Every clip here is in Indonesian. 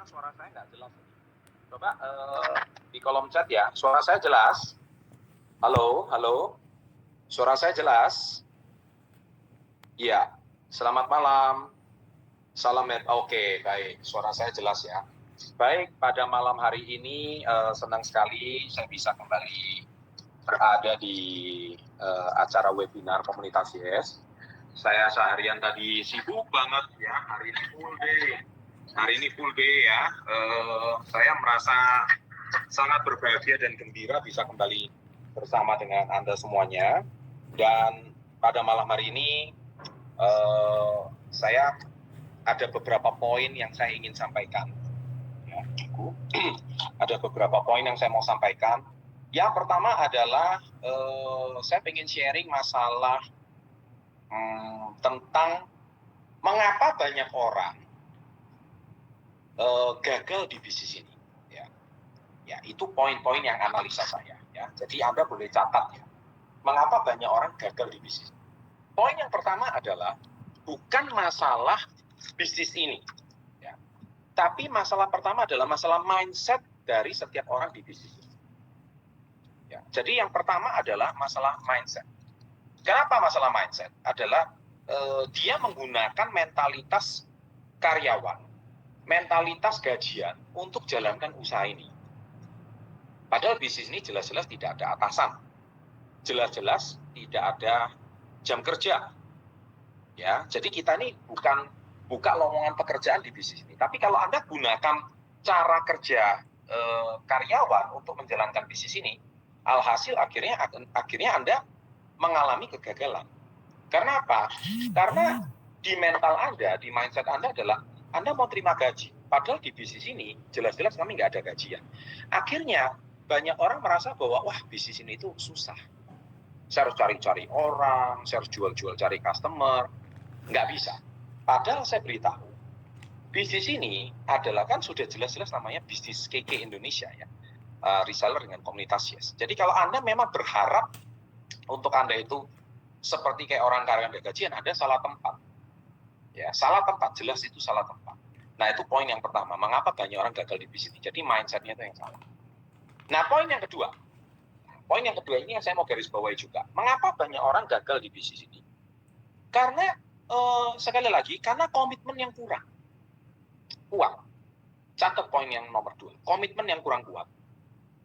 karena suara saya nggak jelas. Coba di kolom chat ya, suara saya jelas? Halo, halo, suara saya jelas? Iya, selamat malam. Salam, oke, baik, suara saya jelas ya. Baik, pada malam hari ini senang sekali saya bisa kembali berada di acara webinar Komunitas Yes. Saya seharian tadi sibuk banget ya, hari ini full day. Hari ini full day ya. Saya merasa sangat berbahagia dan gembira bisa kembali bersama dengan Anda semuanya. Dan pada malam hari ini saya ada beberapa poin yang saya ingin sampaikan. Ya, ada beberapa poin yang saya mau sampaikan. Yang pertama adalah saya ingin sharing masalah tentang mengapa banyak orang gagal di bisnis ini. Ya, itu poin-poin yang analisa saya. Ya, jadi Anda boleh catat ya. Mengapa banyak orang gagal di bisnis? Poin yang pertama adalah bukan masalah bisnis ini, ya. Tapi masalah pertama adalah masalah mindset dari setiap orang di bisnis ini. Ya, jadi yang pertama adalah masalah mindset. Kenapa masalah mindset? Adalah dia menggunakan mentalitas karyawan, mentalitas gajian untuk jalankan usaha ini. Padahal bisnis ini jelas-jelas tidak ada atasan, jelas-jelas tidak ada jam kerja. Ya, jadi kita ini bukan buka lowongan pekerjaan di bisnis ini. Tapi kalau Anda gunakan cara kerja karyawan untuk menjalankan bisnis ini, alhasil akhirnya Anda mengalami kegagalan. Karena apa? Karena di mental Anda, di mindset Anda adalah Anda mau terima gaji. Padahal di bisnis ini jelas-jelas kami nggak ada gajian. Akhirnya banyak orang merasa bahwa wah bisnis ini itu susah. Saya harus cari-cari orang, saya harus jual-jual cari customer. Nggak bisa. Padahal saya beritahu, bisnis ini adalah kan sudah jelas-jelas namanya bisnis KK Indonesia ya. Reseller dengan Komunitas Yes. Jadi kalau Anda memang berharap untuk Anda itu seperti kayak orang karyawan gajian, Anda salah tempat. Ya, salah tempat, jelas itu salah tempat. Nah, itu poin yang pertama. Mengapa banyak orang gagal di bisnis ini? Jadi mindset-nya itu yang salah. Nah, poin yang kedua. Poin yang kedua ini yang saya mau garis bawahi juga. Mengapa banyak orang gagal di bisnis ini? Karena, sekali lagi, karena komitmen yang kurang. Kuat. Catat poin yang nomor 2. Komitmen yang kurang kuat.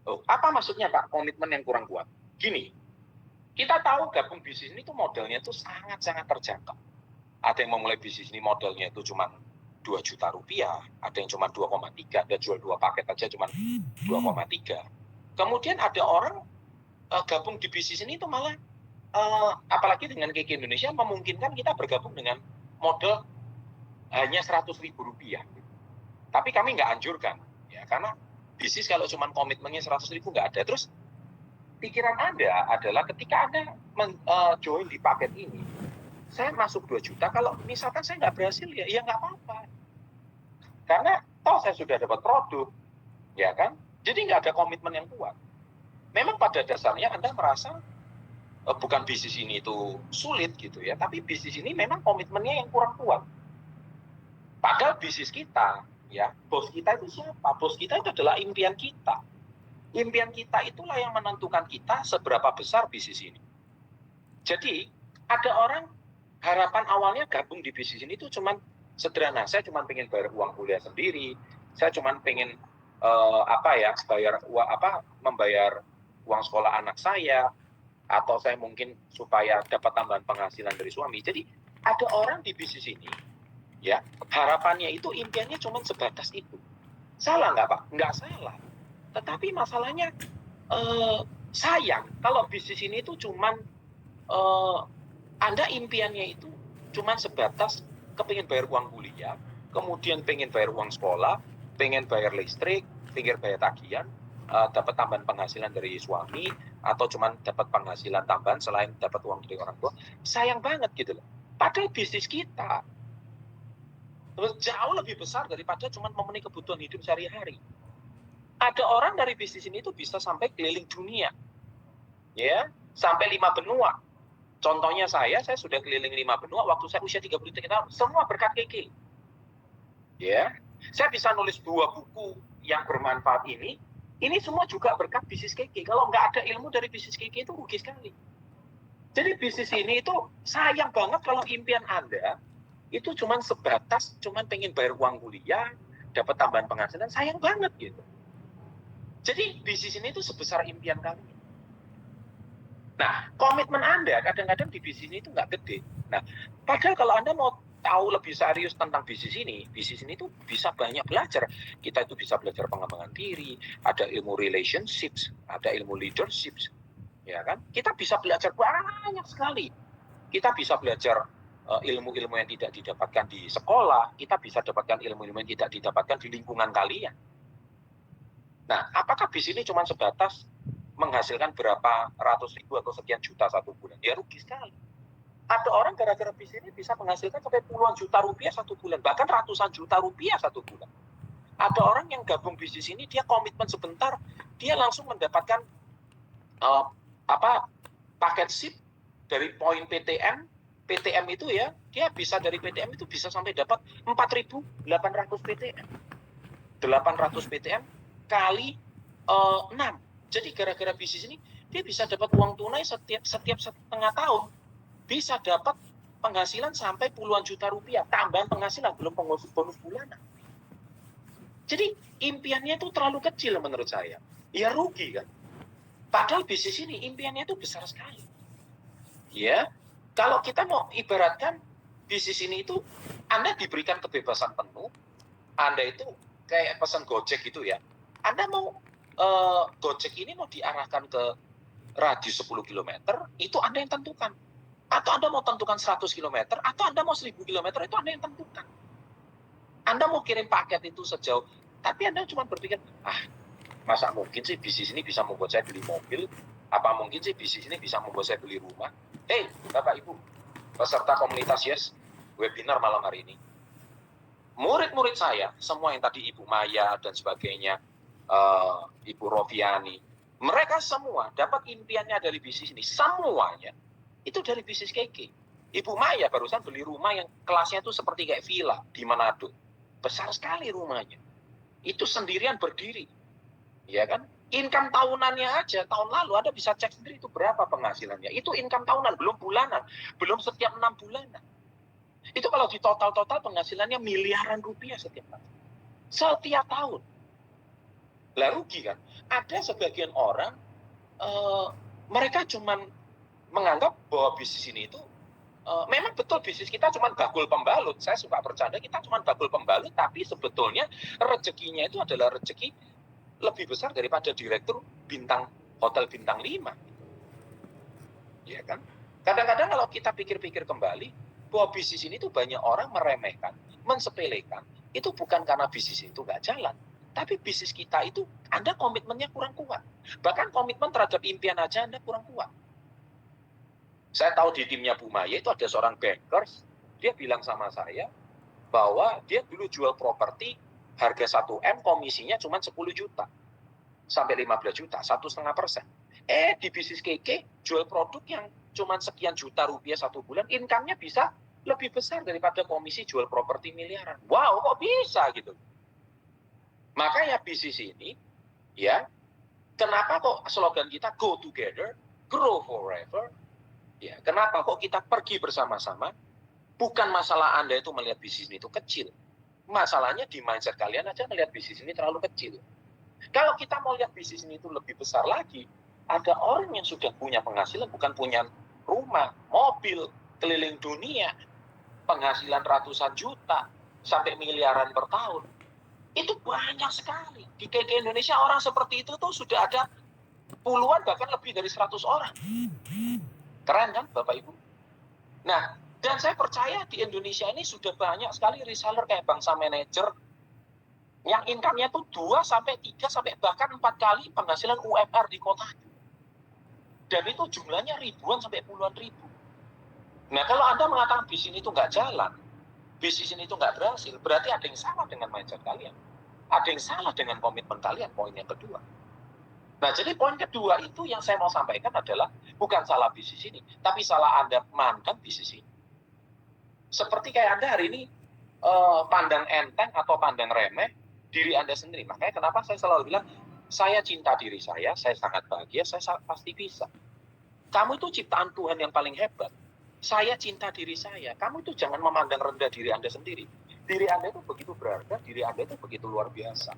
Oh, apa maksudnya, Pak? Komitmen yang kurang kuat. Gini, kita tahu gabung bisnis ini tuh modalnya tuh sangat-sangat terjangkau. Ada yang memulai bisnis ini modalnya itu cuma 2 juta rupiah, ada yang cuma 2,3, ada jual 2 paket aja cuma 2,3. Kemudian ada orang gabung di bisnis ini itu malah apalagi dengan KK Indonesia memungkinkan kita bergabung dengan modal hanya 100.000 rupiah. Tapi kami nggak anjurkan, ya, karena bisnis kalau cuma komitmennya 100.000 nggak ada. Terus pikiran Anda adalah ketika Anda join di paket ini, saya masuk 2 juta, kalau misalkan saya nggak berhasil ya nggak apa-apa. Karena toh saya sudah dapat produk, ya kan? Jadi nggak ada komitmen yang kuat. Memang pada dasarnya Anda merasa bukan bisnis ini itu sulit gitu ya, tapi bisnis ini memang komitmennya yang kurang kuat. Padahal bisnis kita, ya, bos kita itu siapa? Bos kita itu adalah impian kita. Impian kita itulah yang menentukan kita seberapa besar bisnis ini. Jadi ada orang harapan awalnya gabung di bisnis ini itu cuman sederhana. Saya cuma pengen bayar uang kuliah sendiri. Saya cuma pengen membayar uang sekolah anak saya, atau saya mungkin supaya dapat tambahan penghasilan dari suami. Jadi ada orang di bisnis ini, ya, harapannya itu impiannya cuma sebatas itu. Salah nggak, Pak? Nggak salah. Tetapi masalahnya sayang kalau bisnis ini itu cuma Anda impiannya itu cuma sebatas kepingin bayar uang kuliah, kemudian pengen bayar uang sekolah, pengen bayar listrik, pengen bayar tagihan, dapat tambahan penghasilan dari suami, atau cuma dapat penghasilan tambahan selain dapat uang dari orang tua. Sayang banget gitu loh. Padahal bisnis kita jauh lebih besar daripada cuma memenuhi kebutuhan hidup sehari-hari. Ada orang dari bisnis ini tuh bisa sampai keliling dunia, ya, sampai 5 benua. Contohnya saya sudah keliling 5 benua waktu saya usia 33 tahun, semua berkat KK. Ya, Saya bisa nulis 2 buku yang bermanfaat ini semua juga berkat bisnis KK. Kalau nggak ada ilmu dari bisnis KK itu rugi sekali. Jadi bisnis ini itu sayang banget kalau impian Anda itu cuman sebatas pengen bayar uang kuliah, dapat tambahan penghasilan, sayang banget gitu. Jadi bisnis ini itu sebesar impian kalian. Nah, komitmen Anda kadang-kadang di bisnis ini itu nggak gede. Nah, padahal kalau Anda mau tahu lebih serius tentang bisnis ini itu bisa banyak belajar. Kita itu bisa belajar pengembangan diri, ada ilmu relationships, ada ilmu leadership, ya kan? Kita bisa belajar banyak sekali. Kita bisa belajar ilmu-ilmu yang tidak didapatkan di sekolah, kita bisa dapatkan ilmu-ilmu yang tidak didapatkan di lingkungan kalian. Nah, apakah bisnis ini cuma sebatas menghasilkan berapa ratus ribu atau sekian juta satu bulan? Ya rugi sekali. Ada orang gara-gara bisnis ini bisa menghasilkan sampai puluhan juta rupiah satu bulan, bahkan ratusan juta rupiah satu bulan. Ada orang yang gabung bisnis ini, dia komitmen sebentar, dia langsung mendapatkan paket SIP dari poin PTM. PTM itu ya, dia bisa dari PTM itu bisa sampai dapat 4.800 PTM. 800 PTM kali 6. Jadi gara-gara bisnis ini, dia bisa dapat uang tunai setiap setengah tahun. Bisa dapat penghasilan sampai puluhan juta rupiah. Tambahan penghasilan, belum bonus bulanan. Jadi impiannya itu terlalu kecil menurut saya. Ya rugi kan. Padahal bisnis ini impiannya itu besar sekali. Ya, kalau kita mau ibaratkan bisnis ini itu Anda diberikan kebebasan penuh, Anda itu kayak pesan Gojek gitu ya. Anda mau Gojek ini mau diarahkan ke radius 10 km, itu Anda yang tentukan. Atau Anda mau tentukan 100 km, atau Anda mau 1000 km, itu Anda yang tentukan. Anda mau kirim paket itu sejauh, tapi Anda cuma berpikir, masa mungkin sih bisnis ini bisa membuat saya beli mobil? Apa mungkin sih bisnis ini bisa membuat saya beli rumah? Hei, Bapak Ibu, peserta komunitas Yes, webinar malam hari ini. Murid-murid saya, semua yang tadi Ibu Maya dan sebagainya, Ibu Rofiani, mereka semua dapat impiannya dari bisnis ini. Semuanya itu dari bisnis KK. Ibu Maya barusan beli rumah yang kelasnya itu seperti kayak villa di Manado. Besar sekali rumahnya. Itu sendirian berdiri. Ya kan? Income tahunannya aja, tahun lalu Anda bisa cek sendiri itu berapa penghasilannya. Itu income tahunan, belum bulanan. Belum setiap 6 bulanan. Itu kalau di total-total penghasilannya miliaran rupiah setiap tahun. Setiap tahun. Lah rugi kan? Ada sebagian orang, mereka cuman menganggap bahwa bisnis ini itu, memang betul bisnis kita cuma bakul pembalut. Saya suka bercanda, kita cuma bakul pembalut, tapi sebetulnya rezekinya itu adalah rezeki lebih besar daripada direktur hotel bintang 5. Ya kan? Kadang-kadang kalau kita pikir-pikir kembali, bahwa bisnis ini tuh banyak orang meremehkan, mensepelekan. Itu bukan karena bisnis itu nggak jalan. Tapi bisnis kita itu, Anda komitmennya kurang kuat. Bahkan komitmen terhadap impian aja Anda kurang kuat. Saya tahu di timnya Bu Maya itu ada seorang bankers, dia bilang sama saya, bahwa dia dulu jual properti, harga 1M, komisinya cuma 10 juta. Sampai 15 juta, 1,5%. Di bisnis KK, jual produk yang cuma sekian juta rupiah satu bulan, income-nya bisa lebih besar daripada komisi jual properti miliaran. Wow, kok bisa gitu? Makanya bisnis ini, ya, kenapa kok slogan kita go together, grow forever? Ya, kenapa kok kita pergi bersama-sama? Bukan masalah Anda itu melihat bisnis ini itu kecil. Masalahnya di mindset kalian aja melihat bisnis ini terlalu kecil. Kalau kita mau lihat bisnis ini itu lebih besar lagi, ada orang yang sudah punya penghasilan, bukan punya rumah, mobil, keliling dunia, penghasilan ratusan juta, sampai miliaran per tahun. Itu banyak sekali. Di KK Indonesia orang seperti itu tuh sudah ada puluhan, bahkan lebih dari 100 orang. Keren kan Bapak Ibu? Nah, dan saya percaya di Indonesia ini sudah banyak sekali reseller kayak Bangsa Manager, yang income-nya tuh 2 sampai 3 sampai bahkan 4 kali penghasilan UMR di kota. Dan itu jumlahnya ribuan sampai puluhan ribu. Nah, kalau Anda mengatakan bisnis itu nggak jalan, bisnis ini itu nggak berhasil, berarti ada yang salah dengan mindset kalian. Ada yang salah dengan komitmen kalian, poin yang kedua. Nah, jadi poin kedua itu yang saya mau sampaikan adalah bukan salah bisnis ini, tapi salah Anda mainkan bisnis ini. Seperti kayak Anda hari ini pandang enteng atau pandang remeh diri Anda sendiri. Makanya kenapa saya selalu bilang, saya cinta diri saya sangat bahagia, saya pasti bisa. Kamu itu ciptaan Tuhan yang paling hebat. Saya cinta diri saya. Kamu itu jangan memandang rendah diri Anda sendiri. Diri Anda itu begitu berharga, diri Anda itu begitu luar biasa.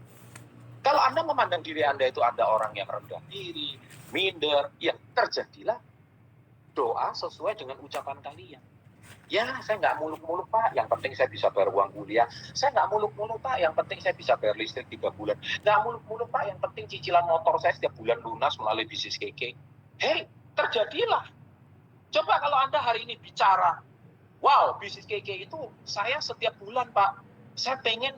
Kalau Anda memandang diri Anda itu ada orang yang rendah diri, minder, ya terjadilah doa sesuai dengan ucapan kalian. Ya, saya nggak muluk-muluk Pak, yang penting saya bisa bayar uang kuliah. Saya nggak muluk-muluk Pak, yang penting saya bisa bayar listrik 3 bulan. Nggak muluk-muluk Pak, yang penting cicilan motor saya setiap bulan lunas melalui bisnis KK. Hei, terjadilah. Coba kalau Anda hari ini bicara, wow, bisnis KK itu saya setiap bulan Pak, saya pengen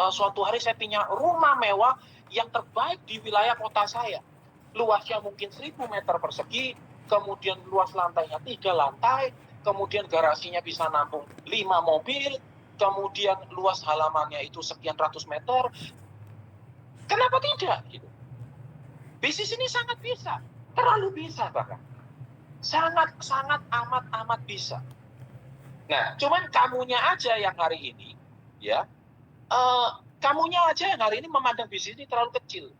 suatu hari saya punya rumah mewah yang terbaik di wilayah kota saya. Luasnya mungkin 1000 meter persegi, kemudian luas lantainya 3 lantai, kemudian garasinya bisa nampung 5 mobil, kemudian luas halamannya itu sekian ratus meter. Kenapa tidak? Gitu. Bisnis ini sangat bisa, terlalu bisa bahkan. Sangat amat bisa. Nah, cuman kamunya aja yang hari ini, ya, kamunya aja yang hari ini memandang bisnis ini terlalu kecil.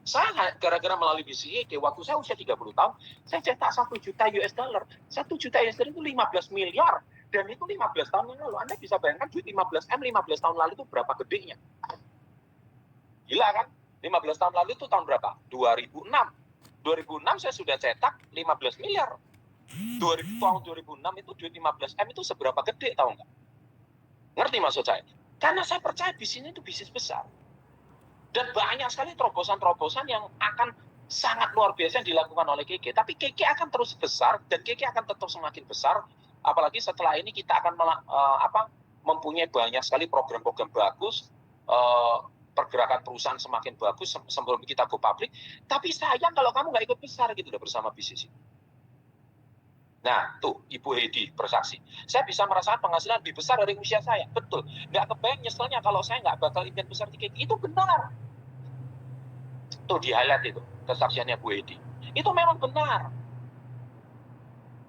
Saya gara-gara melalui bisnis ini, waktu saya usia 30 tahun, saya cetak 1 juta US dollar. 1 juta US dollar itu 15 miliar. Dan itu 15 tahun yang lalu. Anda bisa bayangkan duit 15M 15 tahun lalu itu berapa gedenya. Gila kan? 15 tahun lalu itu tahun berapa? 2006. 2006 saya sudah cetak 15 miliar. Tahun 2006 itu duit 15M itu seberapa gede, tahu nggak? Ngerti maksud saya? Karena saya percaya bisnis itu bisnis besar. Dan banyak sekali terobosan-terobosan yang akan sangat luar biasa yang dilakukan oleh KK. Tapi KK akan terus besar dan KK akan tetap semakin besar. Apalagi setelah ini kita akan mempunyai banyak sekali program-program bagus, pergerakan perusahaan semakin bagus sebelum kita go public. Tapi sayang kalau kamu nggak ikut besar gitu bersama bisnis ini. Nah, tuh Ibu Hedi bersaksi. Saya bisa merasakan penghasilan lebih besar dari usia saya. Betul. Nggak kebayang nyeselnya kalau saya nggak bakal impian besar di KK. Itu benar. Tuh di highlight itu, kesaksiannya Bu Hedi. Itu memang benar.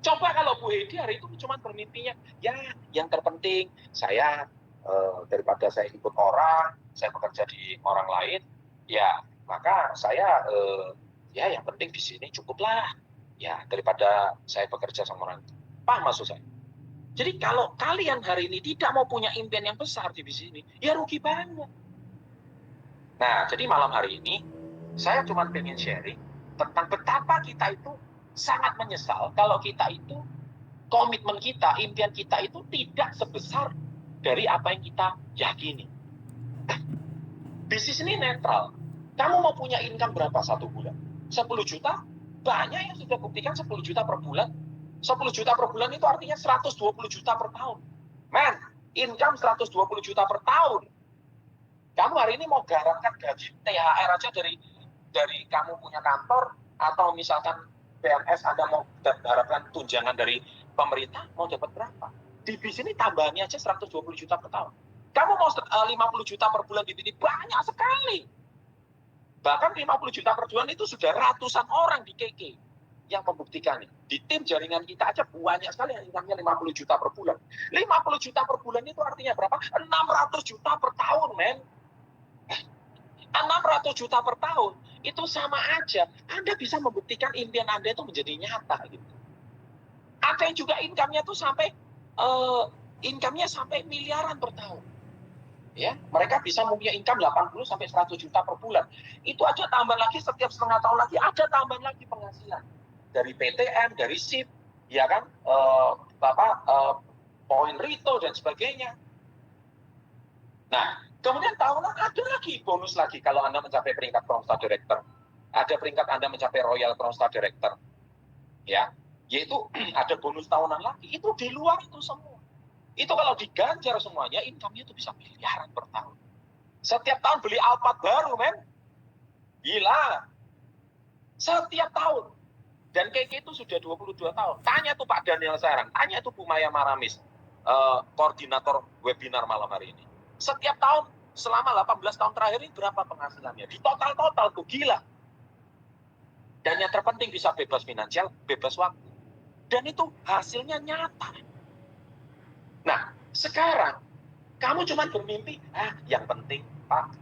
Coba kalau Bu Hedi hari itu cuma bermimpinya, ya yang terpenting saya daripada saya ikut orang, saya bekerja di orang lain, ya maka saya ya yang penting di sini cukuplah. Ya daripada saya bekerja sama orang. Paham maksud saya? Jadi kalau kalian hari ini tidak mau punya impian yang besar di bisnis ini, ya rugi banget. Nah, jadi malam hari ini saya cuma pengen sharing tentang betapa kita itu sangat menyesal kalau kita itu komitmen kita, impian kita itu tidak sebesar dari apa yang kita yakini. Bisnis ini netral. Kamu mau punya income berapa satu bulan? 10 juta? Banyak yang sudah buktikan 10 juta per bulan. 10 juta per bulan itu artinya 120 juta per tahun. Man, income 120 juta per tahun. Kamu hari ini mau garapkan gaji THR aja dari kamu punya kantor, atau misalkan PNS Anda mau harapkan tunjangan dari pemerintah, mau dapat berapa? Di bisnis ini tambahannya aja 120 juta per tahun. Kamu mau 50 juta per bulan di sini, banyak sekali. Bahkan 50 juta per bulan itu sudah ratusan orang di KK yang membuktikannya. Di tim jaringan kita aja banyak sekali yang income-nya 50 juta per bulan. 50 juta per bulan itu artinya berapa? 600 juta per tahun, men. 600 juta per tahun itu sama aja Anda bisa membuktikan impian Anda itu menjadi nyata gitu. Ada yang juga income-nya tuh sampai income-nya sampai miliaran per tahun. Ya, mereka bisa mempunyai income 80 sampai 100 juta per bulan. Itu aja tambah lagi setiap setengah tahun lagi ada tambahan lagi penghasilan dari PTN, dari SIP, ya kan, poin Rito dan sebagainya. Nah, kemudian tahunan ada lagi bonus lagi kalau Anda mencapai peringkat Crown Star Director. Ada peringkat Anda mencapai Royal Crown Star Director. Ya, yaitu ada bonus tahunan lagi. Itu di luar itu semua. Itu kalau diganjar semuanya, income-nya itu bisa miliaran per tahun. Setiap tahun beli Alphard baru, men. Gila. Setiap tahun. Dan KK itu sudah 22 tahun. Tanya tuh Pak Daniel Sarang, tanya tuh Bu Maya Maramis, koordinator webinar malam hari ini. Setiap tahun selama 18 tahun terakhir ini berapa penghasilannya? Di total tuh gila. Dan yang terpenting bisa bebas finansial, bebas waktu. Dan itu hasilnya nyata. Nah, sekarang Kamu cuma bermimpi, yang penting Pak,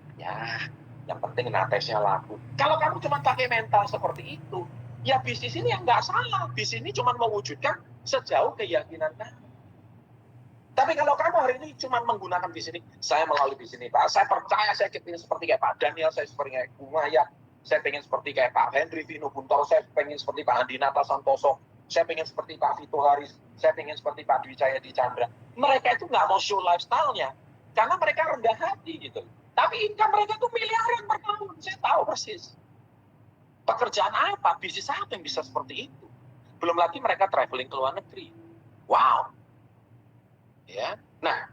yang penting natesnya laku. Kalau kamu cuma pakai mental seperti itu, ya bisnis ini yang nggak salah. Bisnis ini cuma mewujudkan sejauh keyakinan kamu. Tapi kalau kamu hari ini cuma menggunakan bisnis ini, saya melalui bisnis ini, Pak, saya percaya saya ingin seperti kayak Pak Daniel, saya seperti kayak Gumaya, saya pengen seperti kayak Pak Henry Vino Buntoro, saya pengen seperti Pak Andinata Santoso, saya pengen seperti Pak Vito Haris, saya pengen seperti Pak Dwi Cahya di Chandra. Mereka itu nggak mau show lifestyle-nya, karena mereka rendah hati gitu. Tapi income mereka itu miliaran per tahun, saya tahu persis. Pekerjaan apa, bisnis apa yang bisa seperti itu? Belum lagi mereka traveling ke luar negeri. Wow. Ya. Nah,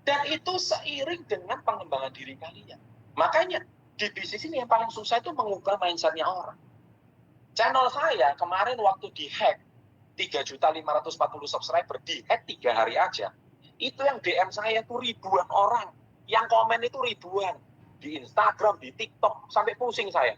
dan itu seiring dengan pengembangan diri kalian. Makanya di bisnis ini yang paling susah itu mengubah mindset-nya orang. Channel saya kemarin waktu di-hack 3.540 subscriber, di-hack 3 hari aja. Itu yang DM saya itu ribuan orang. Yang komen itu ribuan. Di Instagram, di TikTok, sampai pusing saya.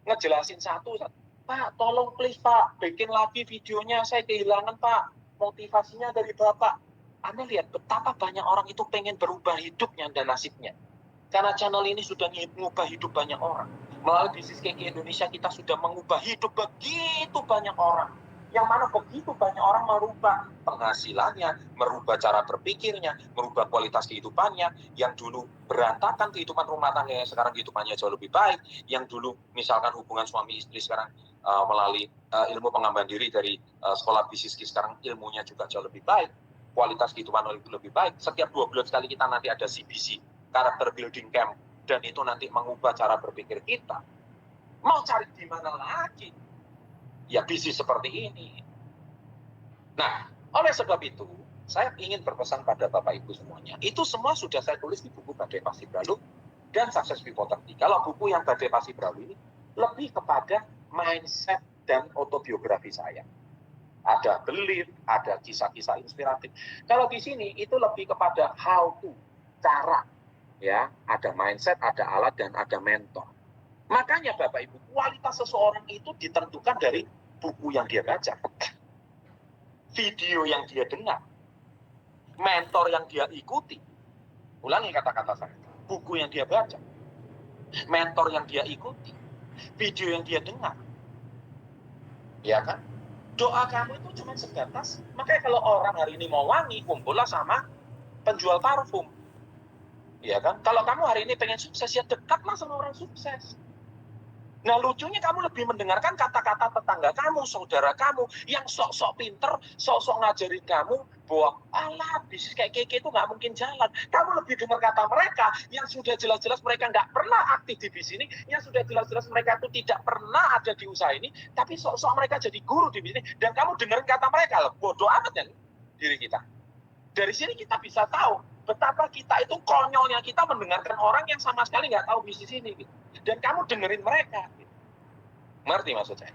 Ngejelasin satu, Pak, tolong please Pak, bikin lagi videonya, saya kehilangan Pak. Motivasinya dari Bapak. Anda lihat betapa banyak orang itu pengen berubah hidupnya dan nasibnya. Karena channel ini sudah mengubah hidup banyak orang. Melalui bisnis KK Indonesia kita sudah mengubah hidup begitu banyak orang. Yang mana begitu banyak orang merubah penghasilannya, merubah cara berpikirnya, merubah kualitas kehidupannya. Yang dulu berantakan kehidupan rumah tangganya, sekarang kehidupannya jauh lebih baik. Yang dulu misalkan hubungan suami istri sekarang melalui ilmu pengembangan diri dari sekolah bisnis, sekarang ilmunya juga jauh lebih baik. Kualitas kehidupan lebih baik. Setiap 2 bulan sekali kita nanti ada CBC, Character Building Camp, dan itu nanti mengubah cara berpikir kita. Mau cari di mana lagi? Ya bisnis seperti ini. Nah, oleh sebab itu, saya ingin berpesan pada Bapak Ibu semuanya. Itu semua sudah saya tulis di buku Badai Pasti Berlalu dan Success Before 30. Kalau buku yang Badai Pasti Berlalu ini lebih kepada mindset dan autobiografi saya. Ada belief, ada kisah-kisah inspiratif. Kalau di sini itu lebih kepada how to, cara. Ya, ada mindset, ada alat, dan ada mentor. Makanya Bapak Ibu, kualitas seseorang itu ditentukan dari buku yang dia baca, video yang dia dengar, mentor yang dia ikuti. Ulangi kata-kata saya. Buku yang dia baca, mentor yang dia ikuti, video yang dia dengar. Ya kan? Doa kamu itu cuma sebatas, makanya kalau orang hari ini mau wangi, kumpullah sama penjual parfum. Ya kan? Kalau kamu hari ini pengen sukses, ya dekatlah sama orang sukses. Nah lucunya kamu lebih mendengarkan kata-kata tetangga kamu, saudara kamu, yang sok-sok pinter, sok-sok ngajarin kamu bahwa alah bisnis kayak Keke itu nggak mungkin jalan. Kamu lebih dengar kata mereka yang sudah jelas-jelas mereka nggak pernah aktif di bisnis ini, yang sudah jelas-jelas mereka itu tidak pernah ada di usaha ini, tapi sok-sok mereka jadi guru di bisnis ini, dan kamu dengerin kata mereka, bodoh amat ya diri kita. Dari sini kita bisa tahu betapa kita itu konyolnya kita mendengarkan orang yang sama sekali nggak tahu bisnis ini gitu. Dan kamu dengerin mereka gitu. Ngerti maksud saya?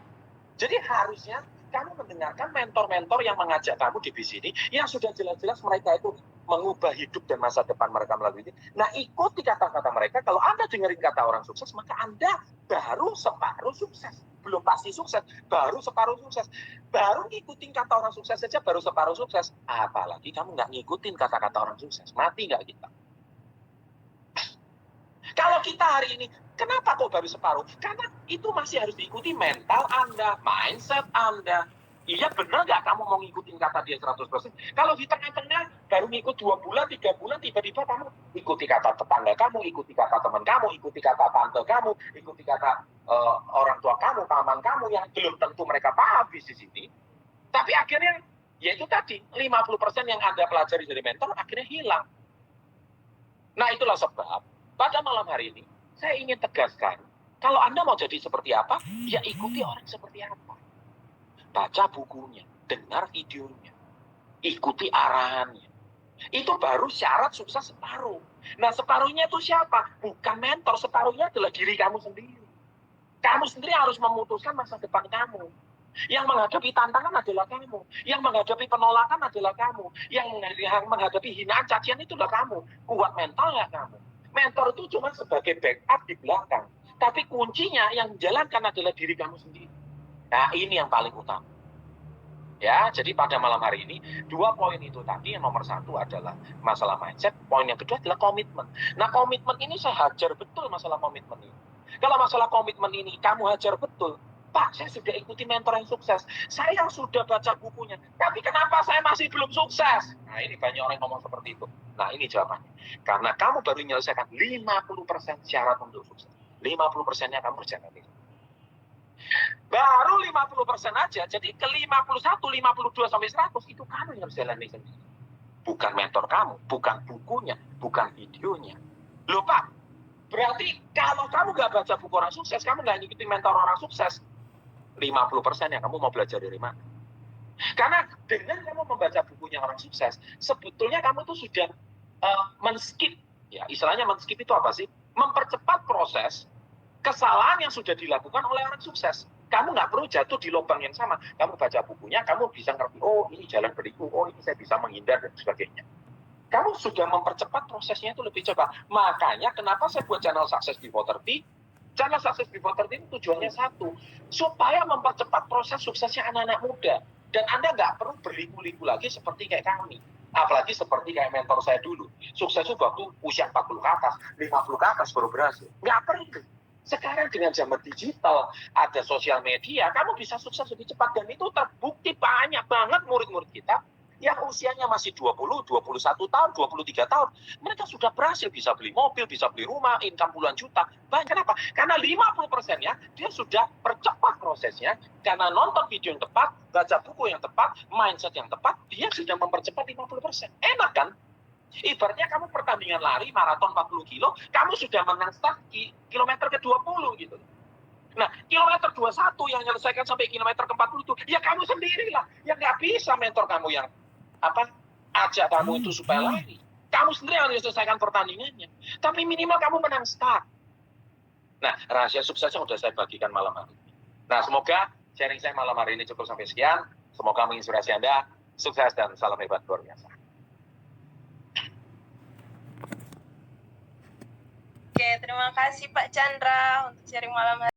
Jadi harusnya kamu mendengarkan mentor-mentor yang mengajak kamu di bisnis ini yang sudah jelas-jelas mereka itu mengubah hidup dan masa depan mereka melalui ini. Nah ikuti kata-kata mereka. Kalau Anda dengerin kata orang sukses, maka Anda baru separuh sukses. Belum pasti sukses, baru separuh sukses. Baru ngikutin kata orang sukses saja baru separuh sukses. Apalagi kamu nggak ngikutin kata-kata orang sukses. Mati nggak kita? Kalau kita hari ini, kenapa kok baru separuh? Karena itu masih harus diikuti mental Anda, mindset Anda. Iya benar nggak kamu mau ngikutin kata dia 100%? Kalau di tengah-tengah baru ngikut 2 bulan, 3 bulan, tiba-tiba kamu ikuti kata tetangga kamu, ikuti kata teman kamu, ikuti kata tante kamu, ikuti kata orang tua kamu, paman kamu yang belum tentu mereka paham bisnis ini. Tapi akhirnya, ya itu tadi, 50% yang Anda pelajari dari mentor akhirnya hilang. Nah itulah sebab pada malam hari ini saya ingin tegaskan, kalau Anda mau jadi seperti apa, ya ikuti orang seperti apa. Baca bukunya, dengar videonya, ikuti arahannya. Itu baru syarat sukses separuh. Nah separuhnya itu siapa? Bukan mentor, separuhnya adalah diri kamu sendiri. Kamu sendiri harus memutuskan masa depan kamu. Yang menghadapi tantangan adalah kamu. Yang menghadapi penolakan adalah kamu. Yang menghadapi hinaan, cacian itulah kamu. Kuat mental nggak kamu? Mentor itu cuma sebagai backup di belakang. Tapi kuncinya yang menjalankan adalah diri kamu sendiri. Nah ini yang paling utama. Ya, jadi pada malam hari ini 2 poin itu tadi, yang nomor 1 adalah masalah mindset, poin yang kedua adalah komitmen. Nah, komitmen ini saya hajar betul masalah komitmen ini. Kalau masalah komitmen ini kamu hajar betul, Pak, saya sudah ikuti mentor yang sukses, saya sudah baca bukunya, tapi kenapa saya masih belum sukses? Nah, ini banyak orang yang ngomong seperti itu. Nah, ini jawabannya. Karena kamu baru menyelesaikan 50% syarat untuk sukses. 50%-nya kamu kerjakan itu. Baru 50% aja, jadi ke 51, 52 sampai 100 itu kamu yang harus jalani sendiri. Bukan mentor kamu, bukan bukunya, bukan videonya. Loh Pak, berarti kalau kamu nggak baca buku orang sukses, kamu nggak ngikutin mentor orang sukses, 50% yang kamu mau belajar dari mana? Karena dengan kamu membaca bukunya orang sukses, sebetulnya kamu tuh sudah men-skip, ya istilahnya men-skip itu apa sih? Mempercepat proses kesalahan yang sudah dilakukan oleh orang sukses. Kamu nggak perlu jatuh di lubang yang sama. Kamu baca bukunya, kamu bisa ngerti, oh ini jalan berikut, oh ini saya bisa menghindar dan sebagainya. Kamu sudah mempercepat prosesnya itu lebih cepat. Makanya kenapa saya buat channel Success Before 30? Channel Success Before 30 tujuannya satu, supaya mempercepat proses suksesnya anak-anak muda. Dan Anda nggak perlu berliku-liku lagi seperti kayak kami. Apalagi seperti kayak mentor saya dulu. Suksesnya waktu usia 40 ke atas, 50 ke atas baru berhasil. Nggak perlu. Sekarang dengan zaman digital, ada sosial media, kamu bisa sukses lebih cepat. Dan itu terbukti banyak banget murid-murid kita yang usianya masih 20, 21 tahun, 23 tahun. Mereka sudah berhasil bisa beli mobil, bisa beli rumah, income puluhan juta. Banyak kenapa? Karena 50%-nya dia sudah percepat prosesnya. Karena nonton video yang tepat, baca buku yang tepat, mindset yang tepat, dia sudah mempercepat 50%. Enak kan? Ibaratnya kamu pertandingan lari maraton 40 kilo, kamu sudah menang start di kilometer ke-20 gitu. Nah, kilometer 21 yang menyelesaikan sampai kilometer ke-40 itu, ya kamu sendirilah. Ya nggak bisa mentor kamu yang ajak kamu itu supaya lari. Kamu sendiri yang menyelesaikan pertandingannya. Tapi minimal kamu menang start. Nah, rahasia suksesnya sudah saya bagikan malam hari ini. Nah, semoga sharing saya malam hari ini cukup sampai sekian. Semoga menginspirasi Anda. Sukses dan salam hebat luar biasa. Oke, terima kasih Pak Chandra untuk sharing malam hari